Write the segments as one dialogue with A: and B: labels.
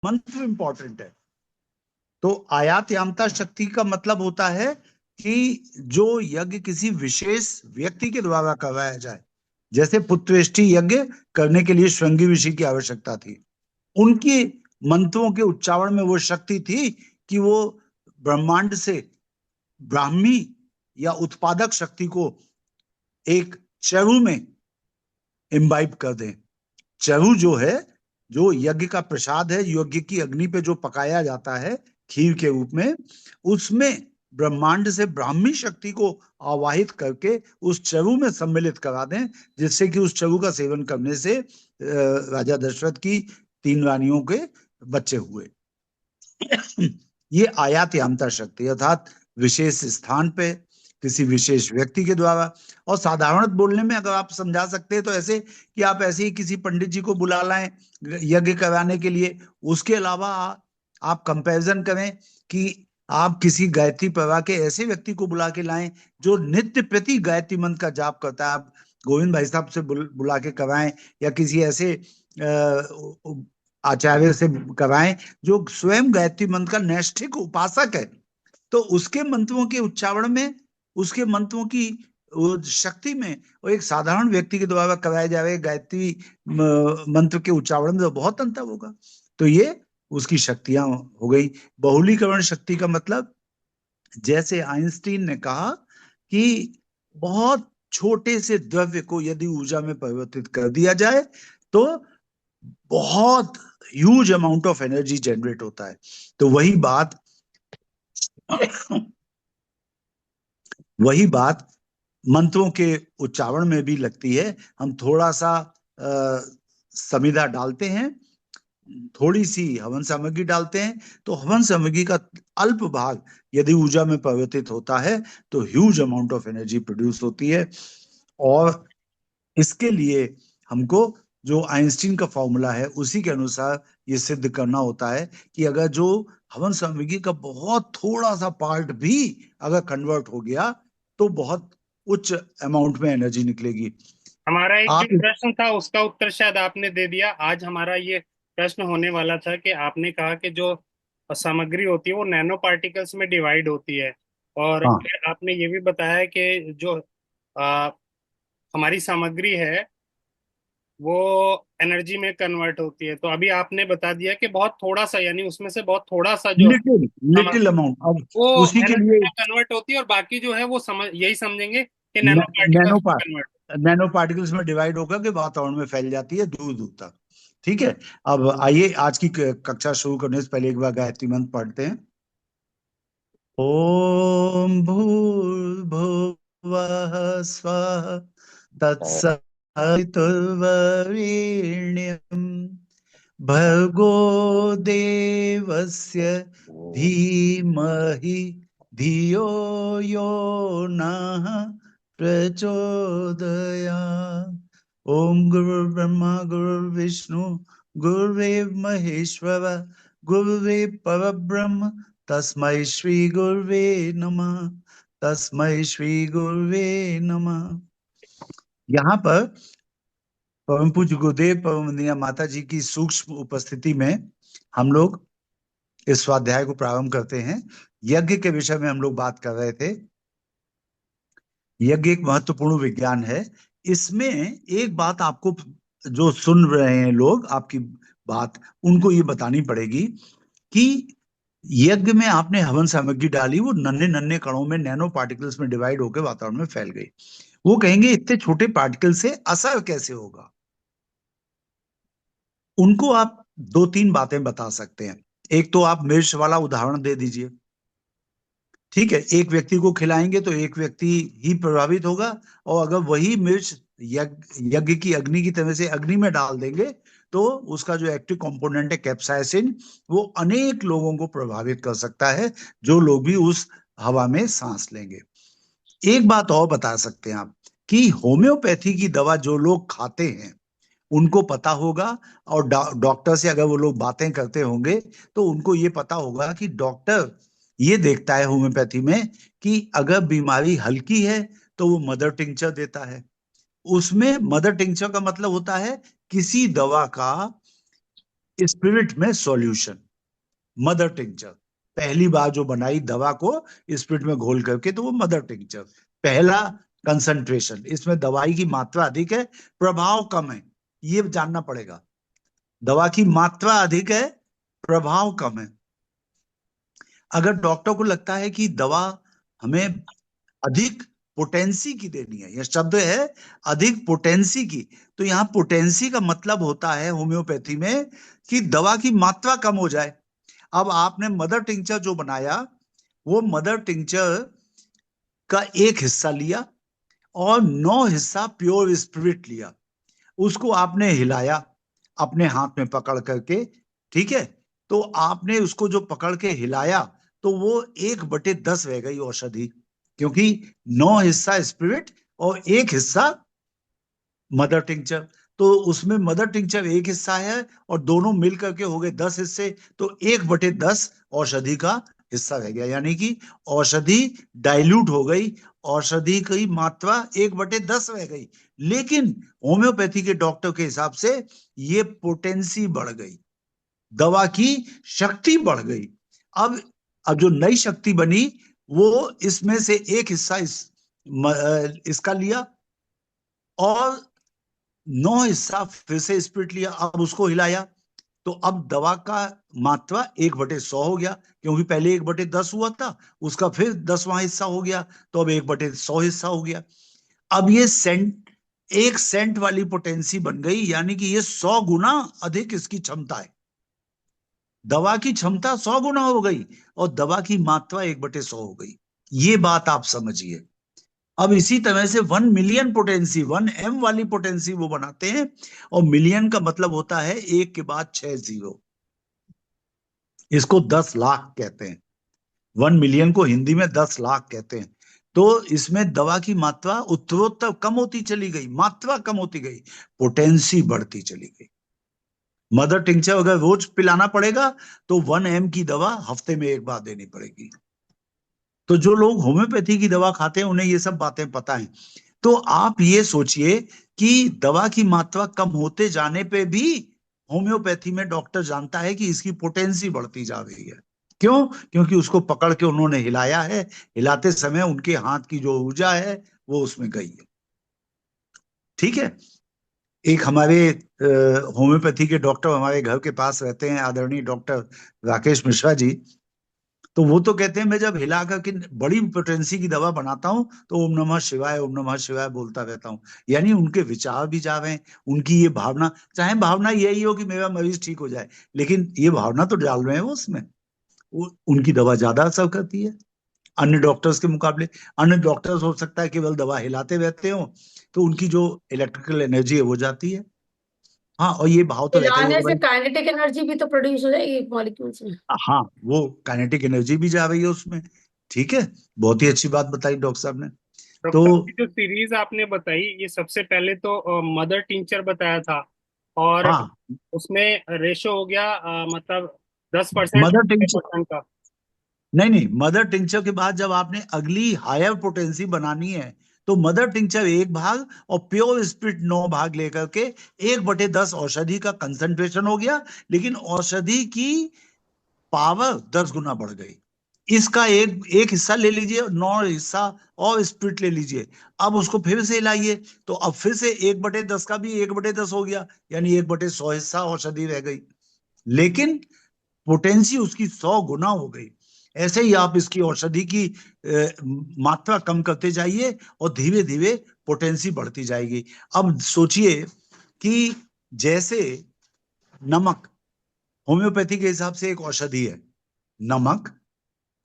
A: मंत्र इंपॉर्टेंट है। तो आयात यामता शक्ति का मतलब होता है कि जो यज्ञ किसी विशेष व्यक्ति के द्वारा करवाया जाए। जैसे पुत्रेष्टि यज्ञ करने के लिए श्रृंगी ऋषि की आवश्यकता थी, उनकी मंत्रों के उच्चारण में वो शक्ति थी कि वो ब्रह्मांड से ब्राह्मी या उत्पादक शक्ति को एक चरु में इम्बाइब कर दें। चरु जो है, जो यज्ञ का प्रसाद है, यज्ञ की अग्नि पे जो पकाया जाता है खीर के रूप में, उसमें ब्रह्मांड से ब्राह्मी शक्ति को आवाहित करके उस चरु में सम्मिलित करा दें, जिससे कि उस चरु का सेवन करने से राजा दशरथ की 3 रानियों के बच्चे हुए। ये आयात यामता शक्ति, अर्थात विशेष स्थान पे किसी विशेष व्यक्ति के द्वारा। और साधारण बोलने में अगर आप समझा सकते हैं तो ऐसे कि आप ऐसे ही किसी पंडित जी को बुला लाएं यज्ञ कराने के लिए। उसके अलावा आप कंपैरिजन करें कि आप किसी गायत्री प्रवाह के ऐसे व्यक्ति को बुला के लाएं जो नित्य प्रति गायत्री मंत्र का जाप करता है। आप गोविंद भाई साहब से बुला के कराएं, या किसी ऐसे आचार्य से कराएं जो स्वयं गायत्री मंत्र का नैष्ठिक उपासक है। तो उसके मंत्रों के उच्चारण में, उसके मंत्रों की शक्ति में, और एक साधारण व्यक्ति के द्वारा कराए जा रहे गायत्री मंत्र के उच्चारण में तो बहुत अंतर होगा। तो ये उसकी शक्तियां हो गई। बहुलीकरण शक्ति का मतलब, जैसे आइंस्टीन ने कहा कि बहुत छोटे से द्रव्य को यदि ऊर्जा में परिवर्तित कर दिया जाए तो बहुत huge amount of energy generate होता है। तो वही बात मंत्रों के उच्चारण में भी लगती है। हम थोड़ा सा समिधा डालते हैं, थोड़ी सी हवन सामग्री डालते हैं, तो हवन सामग्री का अल्प भाग यदि ऊर्जा में परिवर्तित होता है तो huge amount of energy produce होती है। और इसके लिए हमको जो आइंस्टीन का फॉर्मूला है उसी के अनुसार ये सिद्ध करना होता है कि अगर जो हवन सामग्री का बहुत थोड़ा सा पार्ट भी अगर कन्वर्ट हो गया तो बहुत उच्च अमाउंट में एनर्जी निकलेगी।
B: हमारा एक जो
A: आप
B: प्रश्न था उसका उत्तर शायद आपने दे दिया। आज हमारा ये प्रश्न होने वाला था कि आपने कहा कि जो सामग्री होती है वो नैनो पार्टिकल्स में डिवाइड होती है, और
A: हाँ,
B: फिर आपने ये भी बताया कि जो आ, हमारी सामग्री है वो एनर्जी में कन्वर्ट होती है। तो अभी आपने बता दिया कि बहुत थोड़ा सा, यानी उसमें से बहुत थोड़ा सा जो
A: लिटिल लिटिल
B: सामग्री
A: अमाउंट। अब
B: वो
A: उसी के
B: एनर्जी
A: लिए
B: में कन्वर्ट होती है, और बाकी जो है वो यही समझेंगे कि नैनो
A: नैनो
B: पार्टिकल्स में कन्वर्ट।
A: नैनो पार्टिकल्स में डिवाइड होकर के वातावरण में फैल जाती है दूर दूर तक। ठीक है। अब आइए आज की कक्षा शुरू करने से पहले एक बार गायत्री मंत्र पढ़ते हैं। ओम भूर्भुवः स्वः तत्सवितुर्वरेण्यं भर्गो देवस्य धीमहि धियो यो नः प्रचोदयात्। ओम गुरुर्ब्रह्मा गुरुर्विष्णु गुरुर्देव महेश्वर गुरुर्देव परब्रह्म तस्मै श्री गुरुवे नमः। तस्मै श्री गुरुवे नमः। यहाँ पर परम पूज्य गुरुदेव परम वंदनीय माता जी की सूक्ष्म उपस्थिति में हम लोग इस स्वाध्याय को प्रारंभ करते हैं। यज्ञ के विषय में हम लोग बात कर रहे थे। यज्ञ एक महत्वपूर्ण विज्ञान है। इसमें एक बात आपको, जो सुन रहे हैं लोग आपकी बात, उनको ये बतानी पड़ेगी कि यज्ञ में आपने हवन सामग्री डाली, वो नन्हे नन्हे कणों में, नैनो पार्टिकल्स में डिवाइड होकर वातावरण में फैल गई। वो कहेंगे इतने छोटे पार्टिकल से असर कैसे होगा। उनको आप 2-3 बातें बता सकते हैं। एक तो आप मिर्च वाला उदाहरण दे दीजिए। ठीक है, एक व्यक्ति को खिलाएंगे तो एक व्यक्ति ही प्रभावित होगा, और अगर वही मिर्च यज्ञ की अग्नि की तरह से अग्नि में डाल देंगे तो उसका जो एक्टिव कंपोनेंट है कैप्साइसिन, वो अनेक लोगों को प्रभावित कर सकता है, जो लोग भी उस हवा में सांस लेंगे। एक बात और बता सकते हैं आप कि होम्योपैथी की दवा जो लोग खाते हैं उनको पता होगा, और डॉक्टर से अगर वो लोग बातें करते होंगे तो उनको ये पता होगा कि डॉक्टर ये देखता है होम्योपैथी में कि अगर बीमारी हल्की है तो वो मदर टिंचर देता है। उसमें मदर टिंचर का मतलब होता है किसी दवा का स्पिरिट में सॉल्यूशन, मदर टिंचर, पहली बार जो बनाई दवा को स्पिरिट में घोल करके, तो वो मदर टिंचर। पहला कंसंट्रेशन, इसमें दवाई की मात्रा अधिक है, प्रभाव कम है, ये जानना पड़ेगा। दवा की मात्रा अधिक है, प्रभाव कम है। अगर डॉक्टर को लगता है कि दवा हमें अधिक पोटेंसी की देनी है, यह शब्द है अधिक पोटेंसी की, तो यहां पोटेंसी का मतलब होता है होम्योपैथी में कि दवा की मात्रा कम हो जाए। अब आपने मदर टिंचर जो बनाया, वो मदर टिंचर का एक हिस्सा लिया और 9 हिस्सा प्योर स्पिरिट लिया, उसको आपने हिलाया अपने हाथ में पकड़ करके, ठीक है। तो आपने उसको जो पकड़ के हिलाया, तो वो 1/10 रह गई औषधि, क्योंकि 9 हिस्सा स्पिरिट और एक हिस्सा मदर टिंचर। तो उसमें मदर टिंचर एक हिस्सा है और दोनों मिल करके हो गए 10 हिस्से, तो 1/10 औषधि का हिस्सा रह गया, यानी कि औषधि डाइल्यूट हो गई, औषधि की मात्रा 1/10 रह गई। लेकिन होम्योपैथी के डॉक्टर के हिसाब से ये पोटेंसी बढ़ गई, दवा की शक्ति बढ़ गई। अब जो नई शक्ति बनी, वो इसमें से एक हिस्सा इसका लिया और 9 हिस्सा फिर से स्पिरिट लिया, अब उसको हिलाया, तो अब दवा का मात्रा 1/100 हो गया, क्योंकि पहले 1/10 हुआ था, उसका फिर 10वां हिस्सा हो गया, तो अब 1/100 हिस्सा हो गया। अब ये एक सेंट वाली पोटेंसी बन गई, यानी कि ये 100 गुना अधिक इसकी क्षमता है। दवा की क्षमता 100 गुना हो गई और दवा की मात्रा 1/100 हो गई। ये बात आप समझिए। अब इसी तरह से 1 मिलियन पोटेंसी, 1 M वाली पोटेंसी वो बनाते हैं, और मिलियन का मतलब होता है एक के बाद 6 जीरो, इसको 10 लाख कहते हैं। 1 मिलियन को हिंदी में 10 लाख कहते हैं। तो इसमें दवा की मात्रा उत्तरोत्तर कम होती चली गई, मात्रा कम होती गई, पोटेंसी बढ़ती चली गई। मदर टिंचर अगर रोज पिलाना पड़ेगा, तो 1 M की दवा हफ्ते में एक बार देनी पड़ेगी। तो जो लोग होम्योपैथी की दवा खाते हैं, उन्हें ये सब बातें पता है। तो आप ये सोचिए कि दवा की मात्रा कम होते जाने पे भी होम्योपैथी में डॉक्टर जानता है कि इसकी पोटेंसी बढ़ती जा रही है। क्यों? क्योंकि उसको पकड़ के उन्होंने हिलाया है, हिलाते समय उनके हाथ की जो ऊर्जा है वो उसमें गई है। ठीक है। एक हमारे होम्योपैथी के डॉक्टर हमारे घर के पास रहते हैं, आदरणीय डॉक्टर राकेश मिश्रा जी। तो वो तो कहते हैं, मैं जब हिला करके बड़ी पोटेंसी की दवा बनाता हूं, तो ओम नमः शिवाय, ओम नमः शिवाय बोलता रहता हूं। यानी उनके विचार भी जा रहे हैं, उनकी ये भावना, चाहे भावना यही हो कि मेरा मरीज ठीक हो जाए, लेकिन ये भावना तो डाल रहे हैं वो उसमें, उनकी दवा ज्यादा असर करती है अन्य डॉक्टर्स के मुकाबले। अन्य डॉक्टर्स हो सकता है केवल दवा हिलाते रहते हो, तो उनकी जो इलेक्ट्रिकल एनर्जी है वो जाती है। हाँ, और ये भाव तो रहता ही
C: हिलाने
A: होगा
C: से
A: भाई।
C: काइनेटिक एनर्जी भी तो प्रोड्यूस हो जाएगी मॉलिक्यूल्स में।
A: हाँ, वो काइनेटिक एनर्जी भी जा रही है उसमें। ठीक है, बहुत ही अच्छी बात बताई डॉक्टर साहब ने। तो
B: डॉक्टर की जो सीरीज आपने बताई, ये सबसे पहले तो मदर टिंचर बताया था, और
A: हाँ,
B: उसमें रेशो हो गया मतलब 10%
A: मदर टिंचर,
B: परसेंट का।
A: नहीं नहीं, मदर टिंचर के बाद जब आपने अगली हायर पोटेंसी बनानी है, तो मदर टिंचर 1 भाग और प्योर स्पिरिट 9 भाग लेकर के 1/10 औषधि का कंसंट्रेशन हो गया, लेकिन औषधि की पावर 10 गुना बढ़ गई। इसका एक एक हिस्सा ले लीजिए, 9 हिस्सा और स्प्लिट ले लीजिए, अब उसको फिर से हिलाइए, तो अब फिर से 1/10 का भी 1/10 हो गया, यानी 1/100 हिस्सा औषधि रह गई, लेकिन पोटेंसी उसकी 100 गुना हो गई। ऐसे ही आप इसकी औषधि की मात्रा कम करते जाइए और धीरे धीरे पोटेंसी बढ़ती जाएगी। अब सोचिए कि जैसे नमक होम्योपैथी के हिसाब से एक औषधि है, नमक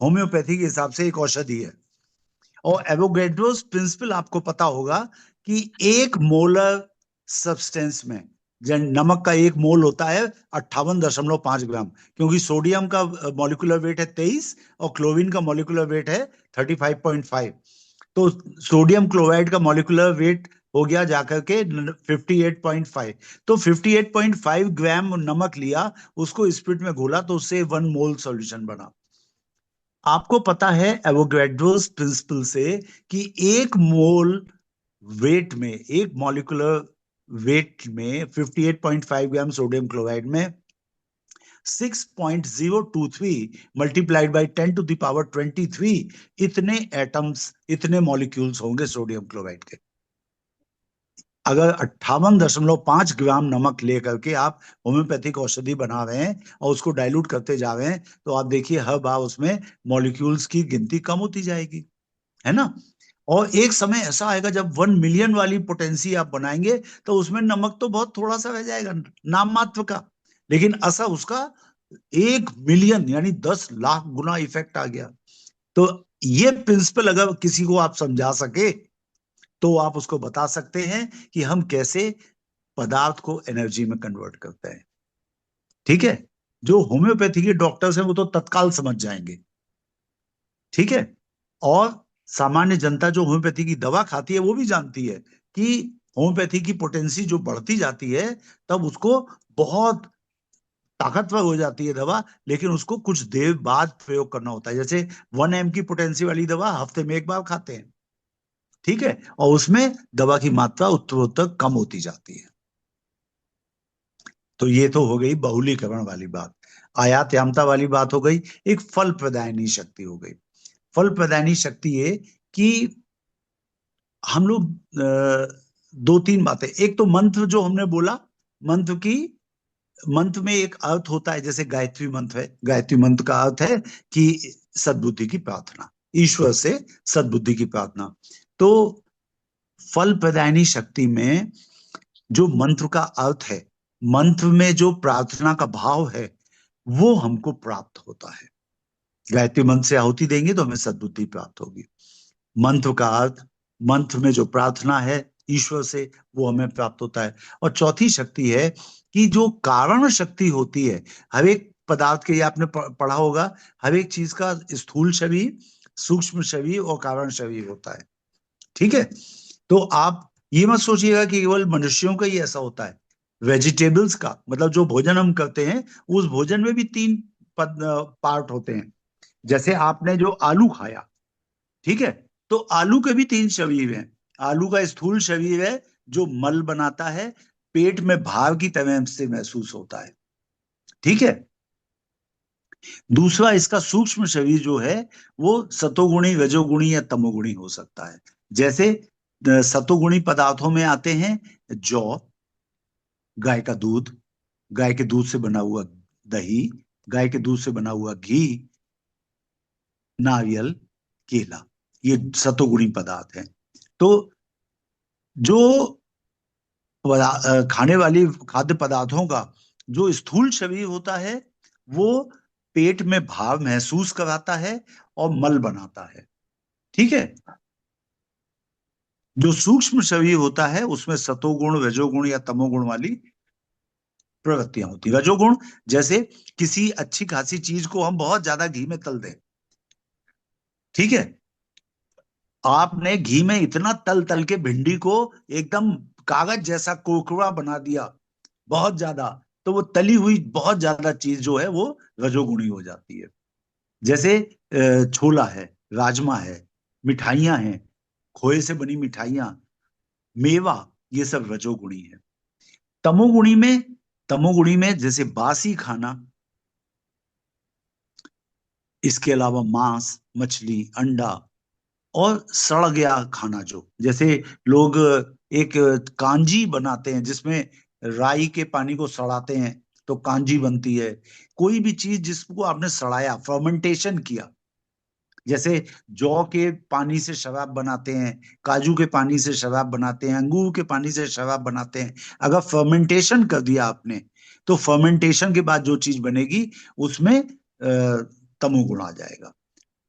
A: होम्योपैथी के हिसाब से एक औषधि है, और एवोगैड्रोस प्रिंसिपल आपको पता होगा कि 1 मोलर सब्सटेंस में, नमक का 1 मोल होता है 58.5 ग्राम, क्योंकि सोडियम का मॉलिक्यूलर वेट है 23 और क्लोरीन का मॉलिक्यूलर वेट है 35.5। तो सोडियम क्लोराइड का मॉलिक्यूलर वेट हो गया जाकर के 58.5। तो 58.5 ग्राम नमक लिया, उसको स्पिरिट में घोला, तो उससे 1 मोल सॉल्यूशन बना। आपको पता है एवोगैड्रोस प्रिंसिपल से कि 1 मोल वेट में, एक मॉलिक्यूलर वेट में 58.5 ग्राम सोडियम क्लोराइड में 6.023 मल्टीप्लाइड बाई 10⁻23 इतने एटम्स, इतने मॉलिक्यूल्स होंगे सोडियम क्लोराइड के। अगर 58.5 ग्राम नमक लेकर के आप होम्योपैथिक औषधि बना रहे हैं और उसको डाइल्यूट करते जा रहे हैं, तो आप देखिए हर बार उसमें मॉलिक्यूल्स की गिनती कम होती जाएगी, है ना। और एक समय ऐसा आएगा जब 1 मिलियन वाली पोटेंसी आप बनाएंगे तो उसमें नमक तो बहुत थोड़ा सा रह जाएगा, नाम मात्र का, लेकिन असर उसका 1 मिलियन यानी 10 लाख गुना इफेक्ट आ गया। तो ये प्रिंसिपल अगर किसी को आप समझा सके तो आप उसको बता सकते हैं कि हम कैसे पदार्थ को एनर्जी में कन्वर्ट करते हैं। ठीक है, जो होम्योपैथी के डॉक्टर्स हैं वो तो तत्काल समझ जाएंगे। ठीक है, और सामान्य जनता जो होम्योपैथी की दवा खाती है वो भी जानती है कि होम्योपैथी की पोटेंसी जो बढ़ती जाती है तब उसको बहुत ताकतवर हो जाती है दवा, लेकिन उसको कुछ देर बाद प्रयोग करना होता है। जैसे 1 mg की पोटेंसी वाली दवा हफ्ते में एक बार खाते हैं, ठीक है, और उसमें दवा की मात्रा उत्तरोत्तर कम होती जाती है। तो ये तो हो गई बहुलीकरण वाली बात, आयात यामता वाली बात हो गई। एक फल प्रदायनी शक्ति हो गई। फल प्रदायनी शक्ति ये कि हम लोग 2-3 बातें, एक तो मंत्र जो हमने बोला, मंत्र में एक अर्थ होता है, जैसे गायत्री मंत्र है, गायत्री मंत्र का अर्थ है कि सद्बुद्धि की प्रार्थना, ईश्वर से सद्बुद्धि की प्रार्थना। तो फल प्रदायनी शक्ति में जो मंत्र का अर्थ है, मंत्र में जो प्रार्थना का भाव है, वो हमको प्राप्त होता है। गायत्री मंत्र से आहुति देंगे तो हमें सद्बुद्धि प्राप्त होगी। मंत्र का अर्थ, मंत्र में जो प्रार्थना है ईश्वर से, वो हमें प्राप्त होता है। और चौथी शक्ति है कि जो कारण शक्ति होती है, हर एक पदार्थ के, ये आपने पढ़ा होगा, हर एक चीज का स्थूल शरीर, सूक्ष्म शरीर और कारण शरीर होता है। ठीक है, तो आप ये मत सोचिएगा कि केवल मनुष्यों का ही ऐसा होता है। वेजिटेबल्स का मतलब जो भोजन हम करते हैं, उस भोजन में भी 3 पार्ट होते हैं। जैसे आपने जो आलू खाया, ठीक है, तो आलू के भी 3 शरीर हैं। आलू का स्थूल शरीर है जो मल बनाता है, पेट में भार की तरह से महसूस होता है, ठीक है। दूसरा इसका सूक्ष्म शरीर जो है वो सतोगुणी, रजोगुणी या तमोगुणी हो सकता है। जैसे सतोगुणी पदार्थों में आते हैं जौ, गाय का दूध, गाय के दूध से बना हुआ दही, गाय के दूध से बना हुआ घी, नारियल, केला, ये सतोगुणी पदार्थ हैं। तो जो खाने वाली खाद्य पदार्थों का जो स्थूल शरीर होता है वो पेट में भाव महसूस कराता है और मल बनाता है, ठीक है। जो सूक्ष्म शरीर होता है उसमें सतोगुण, रजोगुण या तमोगुण वाली प्रवृत्तियां होती है। रजोगुण, जैसे किसी अच्छी खासी चीज को हम बहुत ज्यादा घी में तल दें, ठीक है, आपने घी में इतना तल तल के भिंडी को एकदम कागज जैसा कुरकुरा बना दिया बहुत ज्यादा, तो वो तली हुई बहुत ज्यादा चीज जो है वो रजोगुणी हो जाती है। जैसे छोला है, राजमा है, मिठाइयां हैं, खोए से बनी मिठाइयां, मेवा, ये सब रजोगुणी है। तमोगुणी में जैसे बासी खाना, इसके अलावा मांस, मछली, अंडा और सड़ गया खाना, जो जैसे लोग एक कांजी बनाते हैं जिसमें राई के पानी को सड़ाते हैं तो कांजी बनती है। कोई भी चीज जिसको आपने सड़ाया, फर्मेंटेशन किया, जैसे जौ के पानी से शराब बनाते हैं, काजू के पानी से शराब बनाते हैं, अंगूर के पानी से शराब बनाते हैं। अगर फर्मेंटेशन कर दिया आपने तो फर्मेंटेशन के बाद जो चीज बनेगी उसमें तमोगुण आ जाएगा।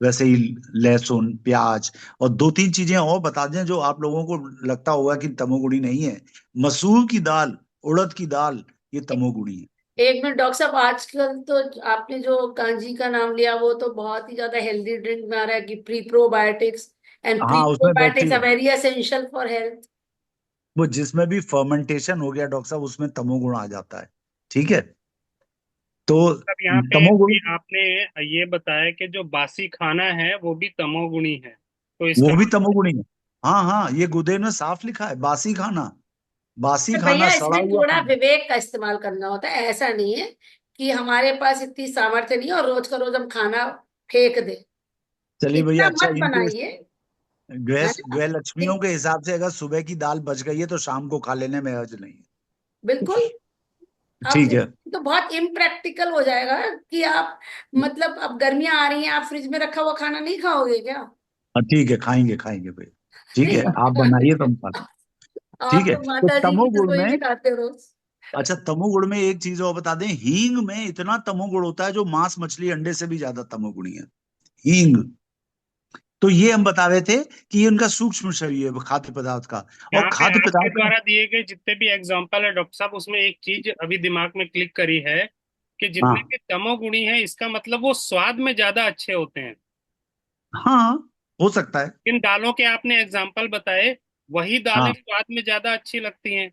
A: वैसे ही लहसुन, प्याज और 2-3 चीजें और बता दें जो आप लोगों को लगता होगा कि तमोगुणी नहीं है। मसूर की दाल, उड़द की दाल, ये तमोगुणी है।
C: एक मिनट डॉक्टर साहब, आजकल तो आपने जो कांजी का नाम लिया वो तो बहुत ही ज्यादा हेल्दी ड्रिंक में आ रहा है कि प्री प्रोबायोटिक्स, एंड प्री
A: हाँ, उसमें
C: probiotics are
A: bacteria,
C: very essential for health.
A: वो जिसमें भी फर्मेंटेशन हो गया डॉक्टर साहब उसमें तमोगुण आ जाता है, ठीक है। तो
B: अब यहाँ पे
A: तमोगुण,
B: भी आपने ये बताया कि जो बासी खाना है वो भी तमोगुणी है, तो
A: वो
B: इसका
A: भी तमोगुणी है। हाँ हाँ, ये गुदे में साफ लिखा है, बासी खाना, बासी
C: तो
A: खाना,
C: भैया
A: सड़ा
C: इसमें
A: हुआ
C: थोड़ा
A: खाना।
C: विवेक का इस्तेमाल करना होता है, ऐसा नहीं है कि हमारे पास इतनी सामर्थ्य नहीं है और रोज का रोज हम खाना फेंक दे।
A: चलिए भैया,
C: इतना
A: अच्छा
C: मत
A: इनके
C: बनाइए, है ना।
A: गृह लक्ष्मियों के हिसाब से अगर सुबह की दाल बच गई है तो शाम को खा लेने में हर्ज नहीं
C: बिल्कुल।
A: है।
C: आप
A: ठीक है।
C: तो बहुत इम्प्रैक्टिकल हो जाएगा कि आप, मतलब अब गर्मियां आ रही हैं, आप फ्रिज में रखा हुआ खाना नहीं खाओगे क्या?
A: हाँ ठीक है, खाएंगे खाएंगे भैया। ठीक है, आप बनाइए तो हम खा लें।
C: नहीं,
A: ठीक
C: आप
A: है,
C: तो
A: तो
C: माता जी की
A: तमोगुण
C: रसोई
A: में,
C: में खाते हो रोज।
A: अच्छा तमोगुण में एक चीज और बता दें, हींग में इतना तमोगुण होता है जो मांस मछली अंडे से भी ज्यादा तमोगुणी है हींग। तो ये हम बता रहे थे कि ये उनका सूक्ष्म शरीर है खाद्य पदार्थ का। और
B: यहाँ पे
A: खाद्य
B: आपके
A: पदार्थ का,
B: द्वारा दिए गए जितने भी एग्जाम्पल है डॉक्टर साहब, उसमें एक चीज अभी दिमाग में क्लिक करी है कि जितने
A: हाँ
B: भी तमोगुणी है, इसका मतलब वो स्वाद में ज्यादा अच्छे होते हैं।
A: हाँ हो सकता है।
B: इन दालों के आपने एग्जाम्पल बताए, वही दालें
A: हाँ
B: स्वाद में ज्यादा अच्छी लगती हैं।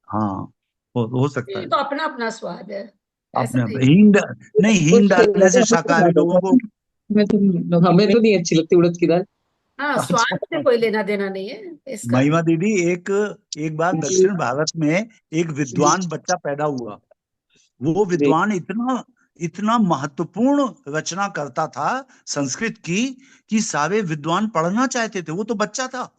A: हाँ हो सकता
C: ये
A: है।
C: तो अपना अपना स्वाद है, ऐसा
A: आपने
C: नहीं।
A: हींग नहीं, हींग
D: कुछ
A: डालने से
D: हमें तो
A: शाकाहारी
D: ज्यादा
A: लोगों को,
D: हमें तो नहीं अच्छी लगती उड़द की दाल।
C: हाँ, स्वाद से
A: अच्छा
C: कोई लेना देना नहीं है इसका।
A: महिमा दीदी, एक एक बार दक्षिण भारत में एक विद्वान बच्चा पैदा हुआ। वो
D: जी।
A: विद्वान इतना इतना महत्वपूर्ण रचना करता था संस्कृत की कि सारे विद्वान पढ़ना चाहते थे। वो तो बच्चा था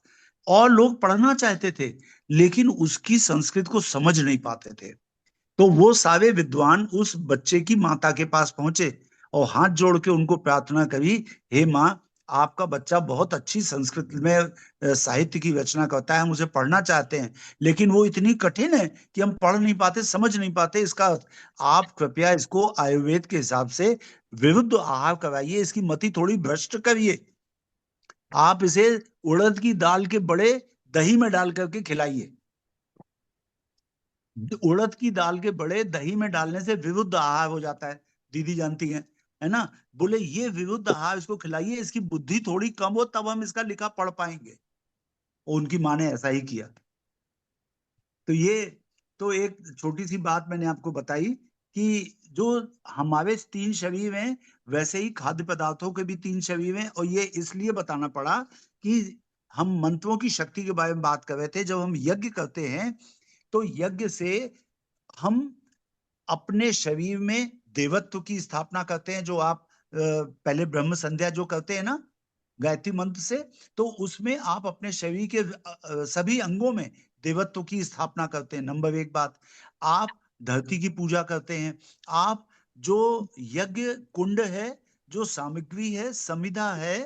A: और लोग पढ़ना चाहते थे, लेकिन उसकी संस्कृत को समझ नहीं पाते थे। तो वो सारे विद्वान उस बच्चे की माता के पास पहुंचे और हाथ जोड़ के उनको प्रार्थना करी, हे माँ, आपका बच्चा बहुत अच्छी संस्कृत में साहित्य की रचना करता है, हम उसे पढ़ना चाहते हैं, लेकिन वो इतनी कठिन है कि हम पढ़ नहीं पाते, समझ नहीं पाते इसका अर्थ। आप कृपया इसको आयुर्वेद के हिसाब से विरुद्ध आहार कराइए, इसकी मति थोड़ी भ्रष्ट करिए। आप इसे उड़द की दाल के बड़े दही में डाल करके खिलाइए। उड़द की दाल के बड़े दही में डालने से विरुद्ध आहार हो जाता है, दीदी जानती हैं, है ना। बोले ये विरुद्ध आहार इसको खिलाइए, इसकी बुद्धि थोड़ी कम हो तब हम इसका लिखा पढ़ पाएंगे। और उनकी माँ ने ऐसा ही किया। तो ये तो एक छोटी सी बात मैंने आपको बताई कि जो हमारे तीन शरीर हैं, वैसे ही खाद्य पदार्थों के भी तीन शरीर हैं। और ये इसलिए बताना पड़ा कि हम मंत्रों की शक्ति के बारे में बात कर रहे थे। जब हम यज्ञ करते हैं तो यज्ञ से हम अपने शरीर में देवत्व की स्थापना करते हैं। जो आप पहले ब्रह्म संध्या जो करते हैं ना गायत्री मंत्र से, तो उसमें आप अपने शरीर के सभी अंगों में देवत्व की स्थापना करते हैं। नंबर एक बात, आप धरती की पूजा करते हैं। आप जो यज्ञ कुंड है, जो सामग्री है, समिधा है,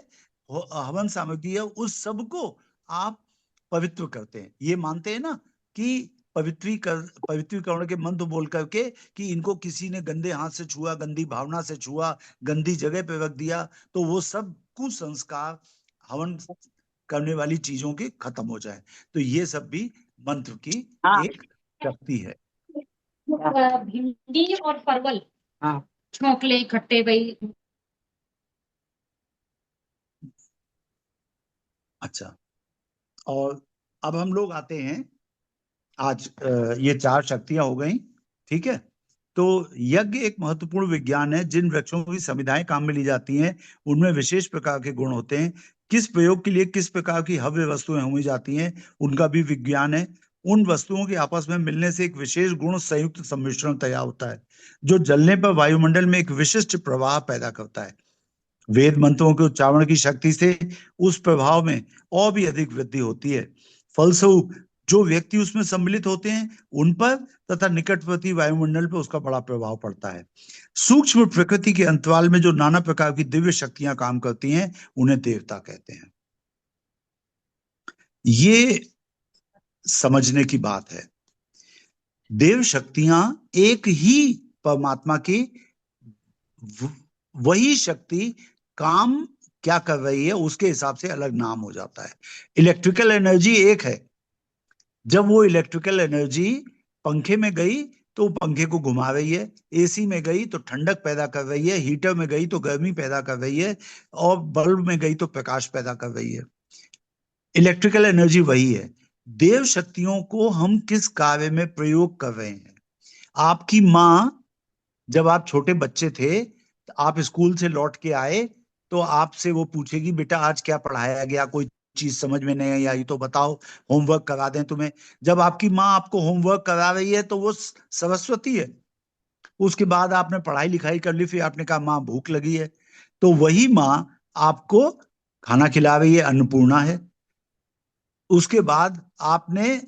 A: हवन सामग्री है, उस सब को आप पवित्र करते हैं। ये मानते हैं ना कि पवित्रीकरण के मंत्र बोल करके कि इनको किसी ने गंदे हाथ से छुआ, गंदी भावना से छुआ, गंदी जगह पे रख दिया, तो वो सब कुसंस्कार हवन करने वाली चीजों के खत्म हो जाए। तो ये सब भी मंत्र की एक शक्ति है।
E: भिंडी और परवल, हाँ, छोंकले खट्टे भाई।
A: अच्छा, और अब हम लोग आते हैं आज, ये चार शक्तियां हो गई, ठीक है। तो यज्ञ एक महत्वपूर्ण विज्ञान है। जिन वृक्षों की समिधाएं काम में ली जाती हैं उनमें विशेष प्रकार के गुण होते हैं। किस प्रयोग के लिए किस प्रकार की हव्य वस्तुएं हुई जाती हैं उनका भी विज्ञान है। उन वस्तुओं के आपस में मिलने से एक विशेष गुण संयुक्त सम्मिश्रण तैयार होता है, जो जलने पर वायुमंडल में एक विशिष्ट प्रवाह पैदा करता है। वेद मंत्रों के उच्चारण की शक्ति से उस प्रभाव में और भी अधिक वृद्धि होती है। फलस्वरूप जो व्यक्ति उसमें सम्मिलित होते हैं उन पर तथा निकटवर्ती वायुमंडल पर उसका बड़ा प्रभाव पड़ता है। सूक्ष्म प्रकृति के अंतराल में जो नाना प्रकार की दिव्य शक्तियां काम करती हैं उन्हें देवता कहते हैं। ये समझने की बात है। देव शक्तियां एक ही परमात्मा की वही शक्ति काम क्या कर रही है उसके हिसाब से अलग नाम हो जाता है। इलेक्ट्रिकल एनर्जी एक है। जब वो इलेक्ट्रिकल एनर्जी पंखे में गई तो पंखे को घुमा रही है, एसी में गई तो ठंडक पैदा कर रही है, हीटर में गई तो गर्मी पैदा कर रही है, और बल्ब में गई तो प्रकाश पैदा कर रही है। इलेक्ट्रिकल एनर्जी वही है। देव शक्तियों को हम किस कार्य में प्रयोग कर रहे हैं। आपकी माँ, जब आप छोटे बच्चे थे, आप स्कूल से लौट के आए तो आपसे वो पूछेगी बेटा आज क्या पढ़ाया गया, कोई चीज समझ में नहीं आई तो बताओ, होमवर्क करा दें तुम्हें। जब आपकी माँ आपको होमवर्क करा रही है तो वो सरस्वती है। उसके बाद आपने पढ़ाई लिखाई कर ली, फिर आपने कहा माँ भूख लगी है, तो वही माँ आपको खाना खिला रही है, अन्नपूर्णा है। उसके बाद आपने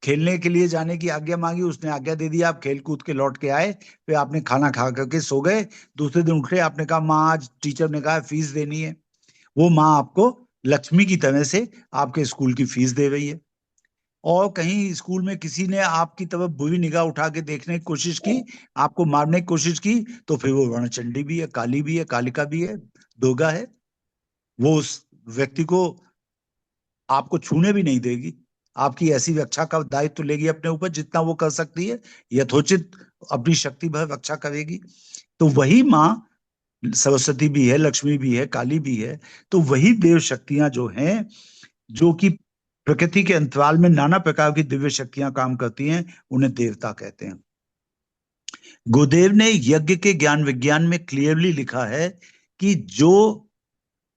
A: खेलने के लिए जाने की आज्ञा मांगी, उसने आज्ञा दे दी, आप खेल कूद के लौट के आए, फिर आपने खाना खा करके सो गए। दूसरे दिन उठे, आपने कहा माँ आज टीचर ने कहा फीस देनी है। वो माँ आपको लक्ष्मी की तरह से आपके स्कूल की फीस दे रही है। और कहीं स्कूल में किसी ने आपकी तरफ बुरी निगाह उठा के देखने की कोशिश की, आपको मारने की कोशिश की, तो फिर वो रणचंडी भी है, काली भी है, कालिका भी है, दुर्गा है। वो उस व्यक्ति को आपको छूने भी नहीं देगी, आपकी ऐसी रक्षा का दायित्व लेगी अपने ऊपर जितना वो कर सकती है, यथोचित अपनी शक्ति भर रक्षा करेगी। तो वही माँ सरस्वती भी है, लक्ष्मी भी है, काली भी है। तो वही देव शक्तियां जो हैं, जो कि प्रकृति के अंतराल में नाना प्रकार की दिव्य शक्तियां काम करती हैं, उन्हें देवता कहते हैं। गुरुदेव ने यज्ञ के ज्ञान विज्ञान में क्लियरली लिखा है कि जो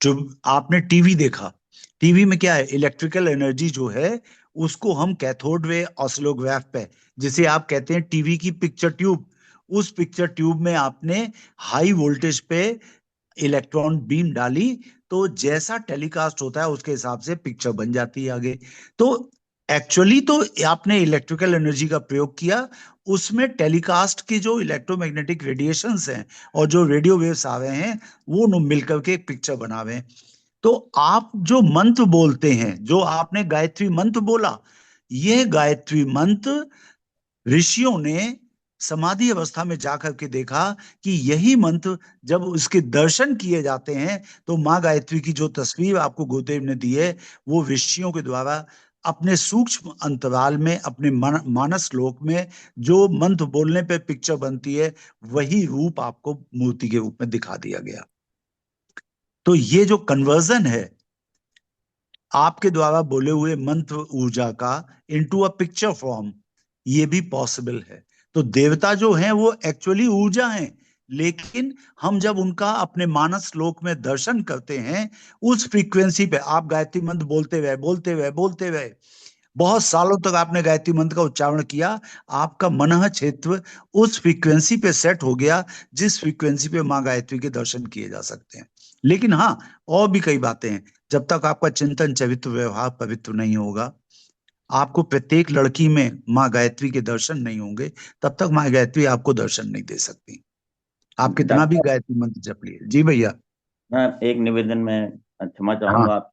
A: आपने टीवी देखा, टीवी में क्या है, इलेक्ट्रिकल एनर्जी जो है उसको हम कैथोड रे ऑसिलोग्राफ पे, जिसे आप कहते हैं टीवी की पिक्चर ट्यूब, उस पिक्चर ट्यूब में आपने हाई वोल्टेज पे इलेक्ट्रॉन बीम डाली, तो जैसा टेलीकास्ट होता है उसके हिसाब से पिक्चर बन जाती है आगे। तो एक्चुअली तो आपने इलेक्ट्रिकल एनर्जी का प्रयोग किया, उसमें टेलीकास्ट की जो इलेक्ट्रोमैग्नेटिक रेडिएशंस हैं और जो रेडियो वेव्स आ रहे हैं, वो मिलकर के एक पिक्चर बना रहे हैं। तो आप जो मंत्र बोलते हैं, जो आपने गायत्री मंत्र बोला, यह गायत्री मंत्र ऋषियों ने समाधि अवस्था में जाकर के देखा कि यही मंत्र जब उसके दर्शन किए जाते हैं, तो माँ गायत्री की जो तस्वीर आपको गुरुदेव ने दी है, वो ऋषियों के द्वारा अपने सूक्ष्म अंतराल में, अपने मानस लोक में जो मंत्र बोलने पे पिक्चर बनती है, वही रूप आपको मूर्ति के रूप में दिखा दिया गया। तो ये जो कन्वर्जन है आपके द्वारा बोले हुए मंत्र ऊर्जा का इनटू अ पिक्चर फॉर्म, ये भी पॉसिबल है। तो देवता जो हैं वो एक्चुअली ऊर्जा हैं, लेकिन हम जब उनका अपने मानस लोक में दर्शन करते हैं, उस फ्रीक्वेंसी पे आप गायत्री मंत्र बोलते हुए बोलते हुए बोलते हुए बहुत सालों तक आपने गायत्री मंत्र का उच्चारण किया, आपका मनः क्षेत्र उस फ्रीक्वेंसी पे सेट हो गया जिस फ्रीक्वेंसी पे माँ गायत्री के दर्शन किए जा सकते हैं। लेकिन हाँ, और भी कई बातें हैं। जब तक आपका चिंतन चरित्र व्यवहार पवित्र नहीं होगा, आपको प्रत्येक लड़की में माँ गायत्री के दर्शन नहीं होंगे, तब तक माँ गायत्री आपको दर्शन नहीं दे सकती, आप कितना भी
F: डॉक्टर,
A: गायत्री मंत्र जप लिए। जी भैया।
F: मैं एक निवेदन में क्षमा
A: हाँ
F: चाहूंगा आप।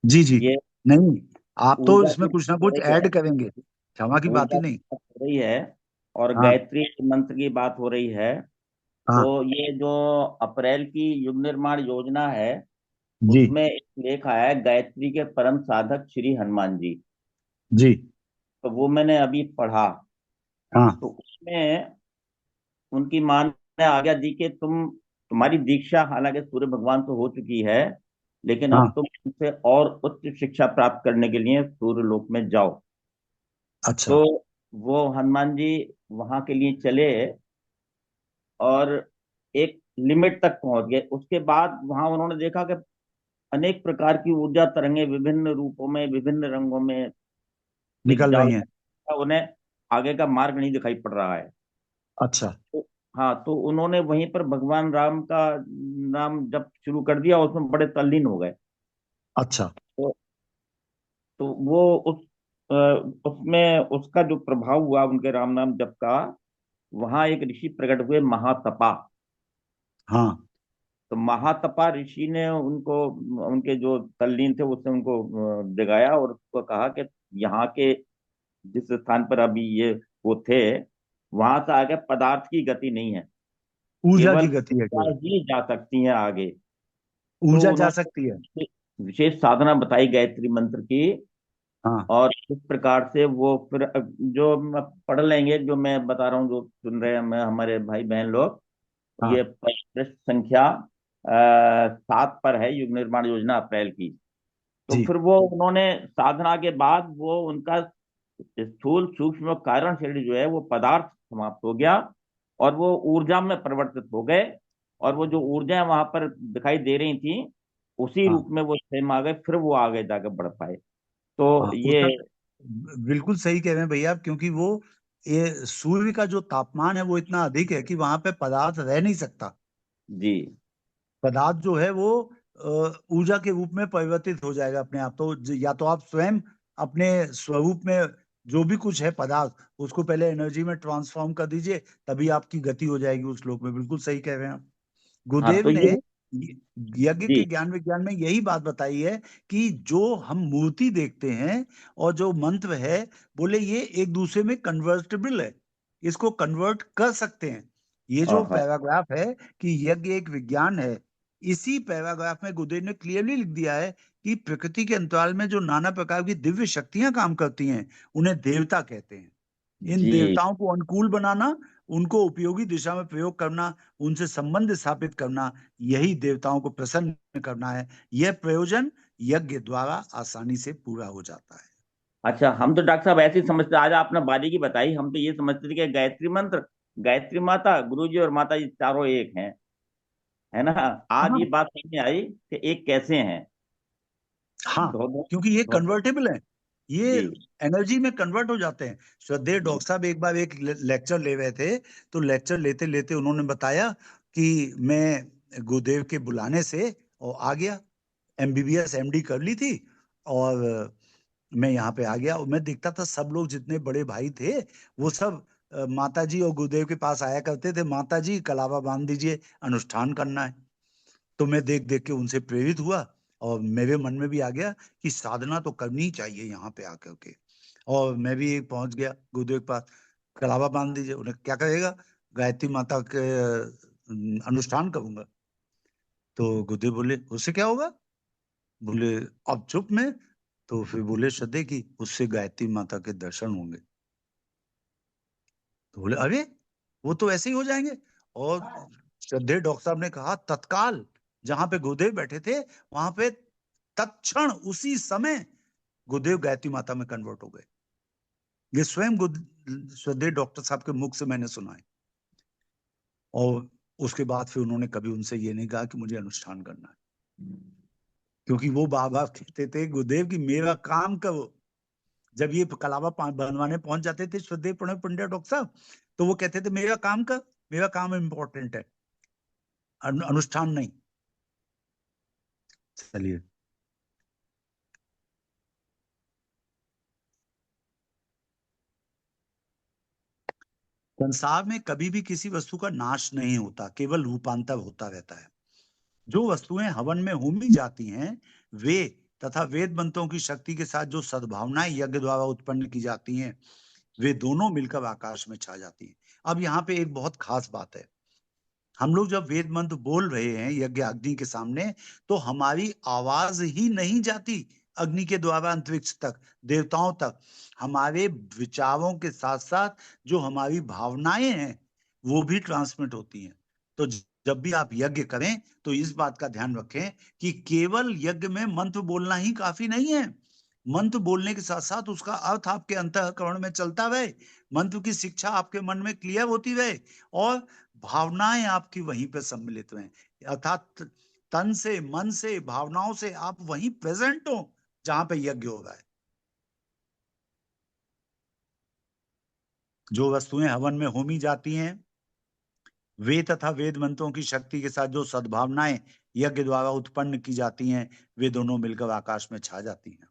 A: जी जी।
F: ये
A: नहीं, आप तो
F: ऊर्जा
A: इसमें
F: की
A: कुछ ना
F: बात हो
A: कुछ
F: रही है,
A: ऐड करेंगे, क्षमा की बात
F: ऊर्जा
A: ही
F: की
A: नहीं।
F: बात हो रही है और
A: हाँ
F: गायत्री मंत्र की बात हो रही है। तो
A: हाँ
F: ये जो अप्रैल की युग निर्माण योजना है,
A: जी
F: उसमें एक लेख आया है गायत्री के परम साधक श्री हनुमान जी।
A: जी।
F: तो वो मैंने अभी पढ़ा।
A: हाँ
F: तो उसमें उनकी मां ने आज्ञा दी कि तुम्हारी दीक्षा हालांकि सूर्य भगवान तो हो चुकी है, लेकिन अब
A: हाँ।
F: तुम उनसे और उच्च शिक्षा प्राप्त करने के लिए सूर्य लोक में जाओ।
A: अच्छा
F: तो वो हनुमान जी वहां के लिए चले और एक लिमिट तक पहुंच गए। उसके बाद वहां उन्होंने देखा कि अनेक प्रकार की ऊर्जा तरंगे विभिन्न रूपों में, विभिन्न रंगों में
A: निकल
F: दिग्जाल,
A: रही हैं।
F: उन्हें आगे का मार्ग नहीं दिखाई पड़ रहा है।
A: अच्छा
F: तो हाँ, तो उन्होंने वहीं पर भगवान राम का नाम जप शुरू कर दिया, उसमें बड़े तल्लीन हो गए।
A: अच्छा।
F: तो वो उस अ, उसमें उसका जो प्रभाव हुआ उनके राम नाम जप का, वहां एक ऋषि प्रकट हुए महातपा।
A: हाँ
F: तो महातपा ऋषि ने उनको, उनके जो तल्लीन थे उसने उनको जगाया और उसको कहा कि यहाँ के जिस स्थान पर अभी ये वो थे, वहां से आगे पदार्थ की गति नहीं है,
A: ऊर्जा
F: केवल
A: की गति है
F: ऊर्जा
A: केवल,
F: ही जा सकती है आगे। तो
A: ऊर्जा जा
F: उन्होंने
A: सकती है।
F: विशेष साधना बताई गायत्री मंत्र की।
A: हाँ
F: और इस प्रकार से वो फिर जो पढ़ लेंगे, जो मैं बता रहा हूँ, जो सुन रहे हैं मैं हमारे भाई बहन लोग,
A: हाँ
F: ये पृष्ठ संख्या 7 पर है, युग निर्माण योजना अप्रैल की। तो
A: जी।
F: फिर वो उन्होंने साधना के बाद वो उनका स्थूल सूक्ष्म और कारण शरीर जो है वो पदार्थ समाप्त हो गया और वो ऊर्जा में परिवर्तित हो गए। और वो जो ऊर्जाएं वहां पर दिखाई दे रही थी, उसी
A: हाँ
F: रूप में वो स्वयं आ गए, फिर वो आगे जाकर बढ़ पाए। तो
A: हाँ
F: ये
A: उसका बिल्कुल सही कह रहे हैं भैया आप, क्योंकि वो ये सूर्य का जो तापमान है वो इतना अधिक है कि वहां पे पदार्थ रह नहीं सकता।
F: जी।
A: पदार्थ जो है वो ऊर्जा के रूप में परिवर्तित हो जाएगा अपने आप। तो या तो आप स्वयं अपने स्वरूप में जो भी कुछ है पदार्थ, उसको पहले एनर्जी में ट्रांसफॉर्म कर दीजिए, तभी आपकी गति हो जाएगी उस श्लोक में। बिल्कुल सही कह रहे हैं आप।
F: हाँ,
A: गुरुदेव
F: तो
A: ने
F: ये
A: यज्ञ
F: जी
A: के ज्ञान विज्ञान में यही बात बताई है कि जो हम मूर्ति देखते हैं और जो मंत्र है, बोले ये एक दूसरे में कन्वर्टेबल है, इसको कन्वर्ट कर सकते हैं। ये जो
F: हाँ
A: पैराग्राफ है कि यज्ञ एक विज्ञान है, इसी पैराग्राफ में गुरुदेव ने क्लियरली लिख दिया है कि प्रकृति के अंतराल में जो नाना प्रकार की दिव्य शक्तियां काम करती हैं, उन्हें देवता कहते हैं। इन
F: जी।
A: देवताओं को अनुकूल बनाना, उनको उपयोगी दिशा में प्रयोग करना, उनसे संबंध स्थापित करना, यही देवताओं को प्रसन्न करना है। यह प्रयोजन यज्ञ द्वारा आसानी से पूरा हो जाता है।
F: अच्छा, हम तो डॉक्टर साहब ऐसे ही समझते, आज आपने बारीकी बताई, हम तो ये समझते थे कि गायत्री मंत्र, गायत्री माता, गुरु जी और माता जी चारों एक हैं, है ना। आज
A: हाँ
F: ये बात समझ में आई कि एक कैसे हैं।
A: हाँ,
F: बहुत बहुत
A: क्योंकि ये
F: बहुत बहुत-
A: कन्वर्टेबल है, ये
F: जी
A: एनर्जी में कन्वर्ट हो जाते हैं। श्रद्धेय
F: जी।
A: डॉक्टर साहब एक बार एक लेक्चर ले रहे थे, तो लेक्चर लेते लेते उन्होंने बताया कि मैं गुरुदेव के बुलाने से और आ गया, एमबीबीएस एमडी कर ली थी, और मैं यहाँ पे आ गया। और मैं देखता था सब लोग जितने बड़े भाई थे वो सब माता जी और गुरुदेव के पास आया करते थे। माता जी कलावा बांध दीजिए, अनुष्ठान करना है। तो मैं देख देख के उनसे प्रेरित हुआ, और मेरे मन में भी आ गया कि साधना तो करनी ही चाहिए यहाँ पे आकर के। और मैं भी पहुंच गया गुरुदेव के पास, कलावा बांध दीजिए। उन्हें क्या कहेगा, गायत्री माता के अनुष्ठान करूंगा। तो गुरुदेव बोले उससे क्या होगा, बोले अब चुप में। तो फिर बोले श्रद्धे की उससे गायत्री माता के दर्शन होंगे। तो बोले अरे वो तो ऐसे ही हो जाएंगे। और श्रद्धेय डॉक्टर साहब ने कहा तत्काल जहां पे गुरुदेव बैठे थे वहां पे तत्क्षण उसी समय गुरुदेव गायत्री माता में कन्वर्ट हो गए। ये स्वयं श्रद्धेय डॉक्टर साहब के मुख से मैंने सुना है। और उसके बाद फिर उन्होंने कभी उनसे ये नहीं कहा कि मुझे अनुष्ठान करना है, क्योंकि वो बार बार कहते थे गुरुदेव की मेरा काम करो। जब ये कलावा बनवाने पहुंच जाते थे श्रद्धेय प्रणव पंडित डॉक्टर साहब, तो वो कहते थे मेरा काम कर, मेरा काम इम्पोर्टेंट है, अनुष्ठान नहीं। चलिए, संसार में कभी भी किसी वस्तु का नाश नहीं होता, केवल रूपांतर होता रहता है। जो वस्तुएं हवन में होमी जाती हैं, वे तथा वेद मंत्रों की शक्ति के साथ जो सद्भावनाएं यज्ञ द्वारा उत्पन्न की जाती हैं, वे दोनों मिलकर आकाश में छा जाती हैं। अब यहाँ पे एक बहुत खास बात है, हम लोग जब वेद मंत्र बोल रहे हैं यज्ञ अग्नि के सामने, तो हमारी आवाज ही नहीं जाती अग्नि के द्वारा अंतरिक्ष तक, देवताओं तक। हमारे विचारों के साथ साथ जो हमारी भावनाएं हैं वो भी ट्रांसमिट होती हैं। तो जब भी आप यज्ञ करें तो इस बात का ध्यान रखें कि केवल यज्ञ में मंत्र बोलना ही काफी नहीं है। मंत्र बोलने के साथ साथ उसका अर्थ आपके अंतःकरण में चलता रहे, मंत्र की शिक्षा आपके मन में क्लियर होती रहे, और भावनाएं आपकी वहीं पे सम्मिलित रहें। अर्थात तन से, मन से, भावनाओं से आप वहीं प्रेजेंट हो जहां पे यज्ञ हो रहा है। जो वस्तुएं हवन में होमी जाती हैं, वे तथा वेद मंत्रों की शक्ति के साथ जो सद्भावनाएं यज्ञ द्वारा उत्पन्न की जाती हैं, वे दोनों मिलकर आकाश में छा जाती हैं।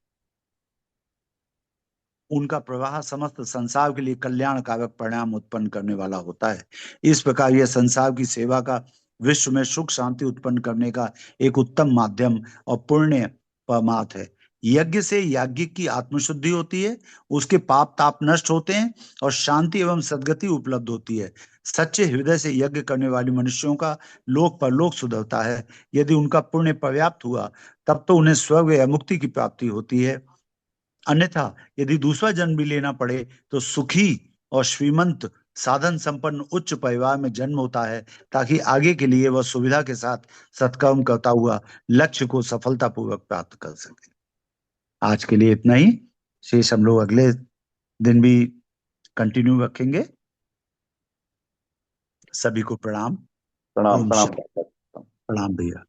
A: उनका प्रवाह समस्त संसार के लिए कल्याणकारक परिणाम उत्पन्न करने वाला होता है। इस प्रकार यह संसार की सेवा का, विश्व में सुख शांति उत्पन्न करने का एक उत्तम माध्यम और पुण्य परमार्थ है। यज्ञ से याज्ञिक की आत्मशुद्धि होती है, उसके पाप ताप नष्ट होते हैं और शांति एवं सद्गति उपलब्ध होती है। सच्चे हृदय से यज्ञ करने वाले मनुष्यों का लोक परलोक सुधरता है। यदि उनका पुण्य पर्याप्त हुआ तब तो उन्हें स्वर्ग या मुक्ति की प्राप्ति होती है। अन्यथा यदि दूसरा जन्म भी लेना पड़े तो सुखी और श्रीमंत साधन संपन्न उच्च परिवार में जन्म होता है, ताकि आगे के लिए वह सुविधा के साथ सत्कर्म करता हुआ लक्ष्य को सफलतापूर्वक प्राप्त कर सके। आज के लिए इतना ही, शेष हम लोग अगले दिन भी कंटिन्यू रखेंगे। सभी को प्रणाम।
F: प्रणाम
A: ओम
F: प्रणाम।
A: शांति। प्रणाम भैया।